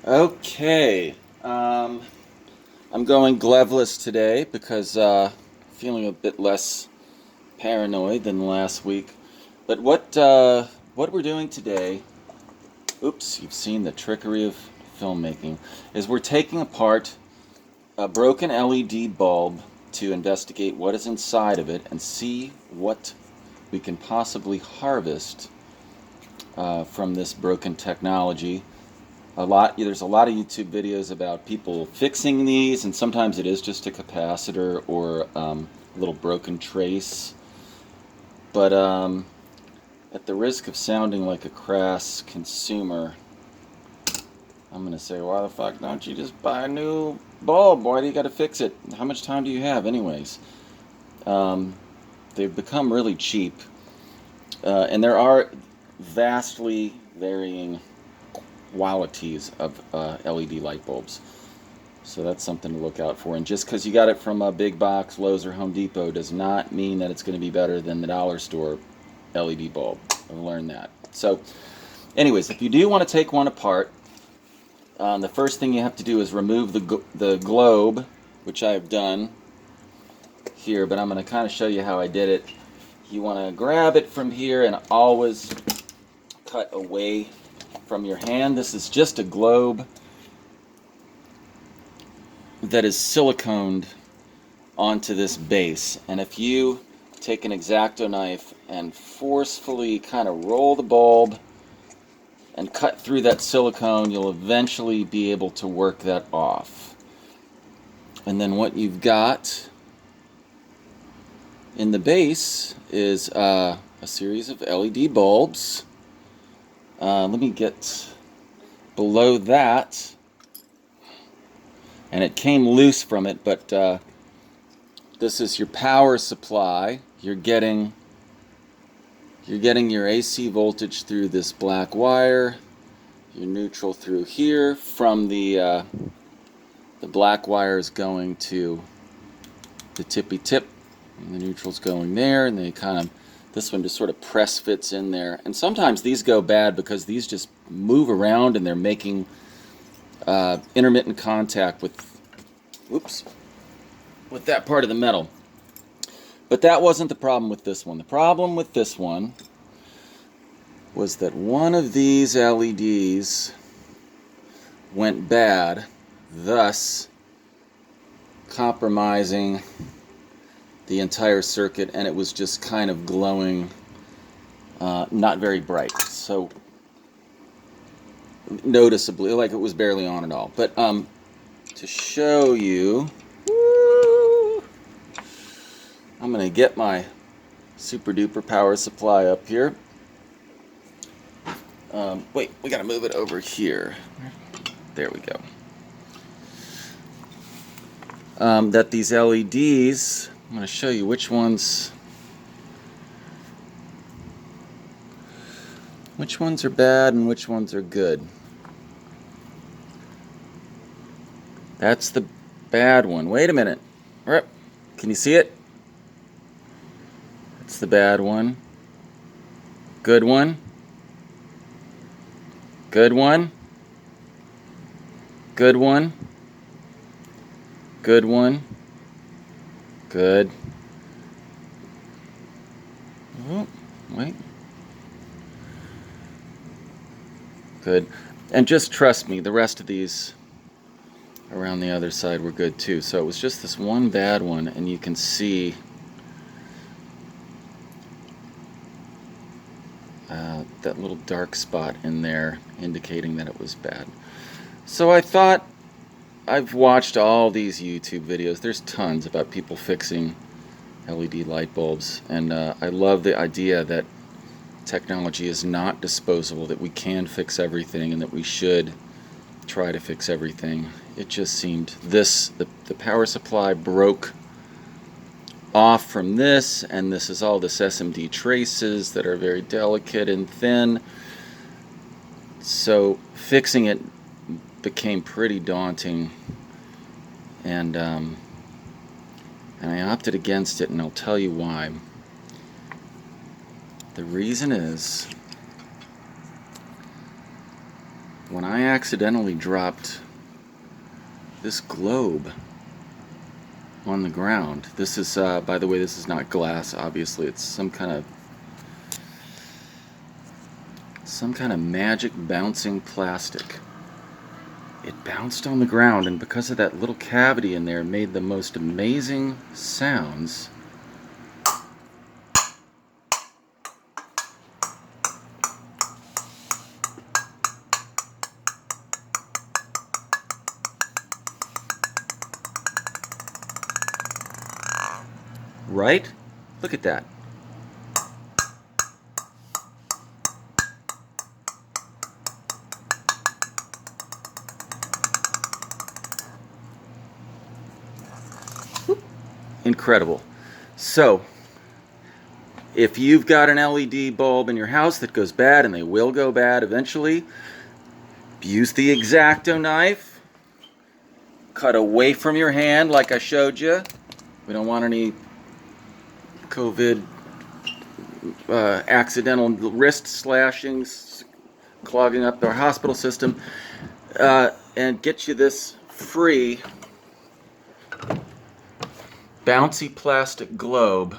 Okay, I'm going gloveless today because feeling a bit less paranoid than last week. But what we're doing today, oops, you've seen the trickery of filmmaking, is we're taking apart a broken LED bulb to investigate what is inside of it and see what we can possibly harvest from this broken technology. There's a lot of YouTube videos about people fixing these, and sometimes it is just a capacitor or a little broken trace. But at the risk of sounding like a crass consumer, I'm gonna say, why the fuck don't you just buy a new bulb? Why do you got to fix it? How much time do you have, anyways? Um, they've become really cheap, and there are vastly varying qualities of LED light bulbs. So that's something to look out for. And just because you got it from a big box, Lowe's or Home Depot, does not mean that it's going to be better than the dollar store LED bulb. I've learned that. So, anyways, if you do want to take one apart, the first thing you have to do is remove the globe, which I have done here, but I'm going to kind of show you how I did it. You want to grab it from here and always cut away from your hand. This is just a globe that is siliconed onto this base, and if you take an X-Acto knife and forcefully kind of roll the bulb and cut through that silicone, you'll eventually be able to work that off. And then what you've got in the base is a series of LED bulbs. Let me get below that. And it came loose from it, but this is your power supply. You're getting your AC voltage through this black wire, your neutral through here. From the black wire is going to the tippy tip, and the neutral's going there, and they kind of, this one just sort of press fits in there. And sometimes these go bad because these just move around and they're making intermittent contact with, whoops, with that part of the metal. But that wasn't the problem with this one. The problem with this one was that one of these LEDs went bad, thus compromising the entire circuit, and it was just kind of glowing, not very bright. So noticeably, like it was barely on at all. But to show you, I'm going to get my super duper power supply up here. Wait, we got to move it over here. There we go. That these LEDs, I'm going to show you which ones are bad and which ones are good. That's the bad one. Wait a minute. All right. Can you see it? That's the bad one. Good one. Good one. Good one. Good one. Good. Oh, wait. Good. And just trust me, the rest of these around the other side were good too. So it was just this one bad one, and you can see that little dark spot in there indicating that it was bad. So I thought, I've watched all these YouTube videos. There's tons about people fixing LED light bulbs, and I love the idea that technology is not disposable, that we can fix everything, and that we should try to fix everything. It just seemed the power supply broke off from this, and this is all this SMD traces that are very delicate and thin. So fixing it became pretty daunting, and I opted against it, and I'll tell you why. The reason is when I accidentally dropped this globe on the ground. This is, by the way, this is not glass, obviously. It's some kind of magic bouncing plastic. It bounced on the ground, and because of that little cavity in there, it made the most amazing sounds. Right? Look at that. Incredible. So, if you've got an LED bulb in your house that goes bad, and they will go bad eventually, use the X-Acto knife. Cut away from your hand like I showed you. We don't want any COVID accidental wrist slashings clogging up our hospital system. And get you this free bouncy plastic globe,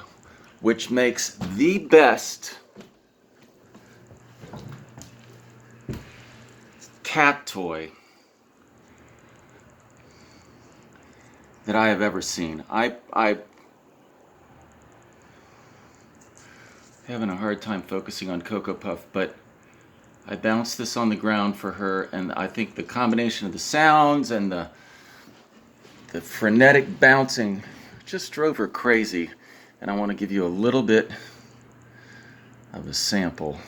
which makes the best cat toy that I have ever seen. I having a hard time focusing on Cocoa Puff, but I bounced this on the ground for her, and I think the combination of the sounds and the frenetic bouncing just drove her crazy. And I want to give you a little bit of a sample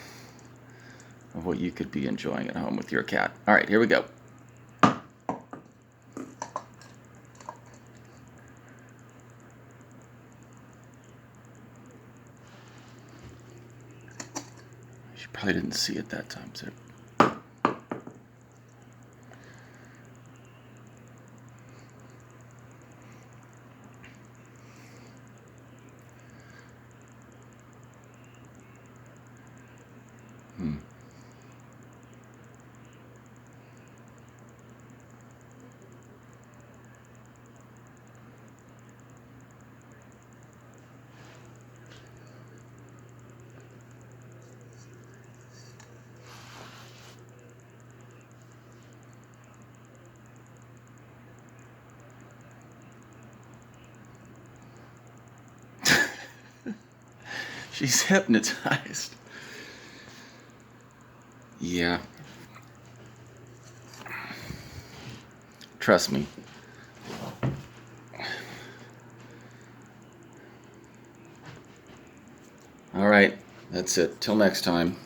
of what you could be enjoying at home with your cat. All right, here we go. She probably didn't see it that time, so. She's hypnotized. Yeah. Trust me. All right, that's it. Till next time.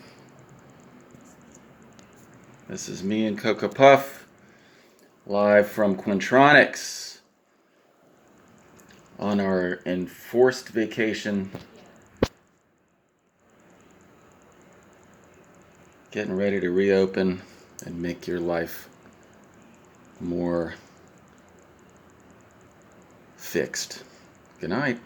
This is me and Cocoa Puff, live from Quintronics on our enforced vacation. Getting ready to reopen and make your life more fixed. Good night.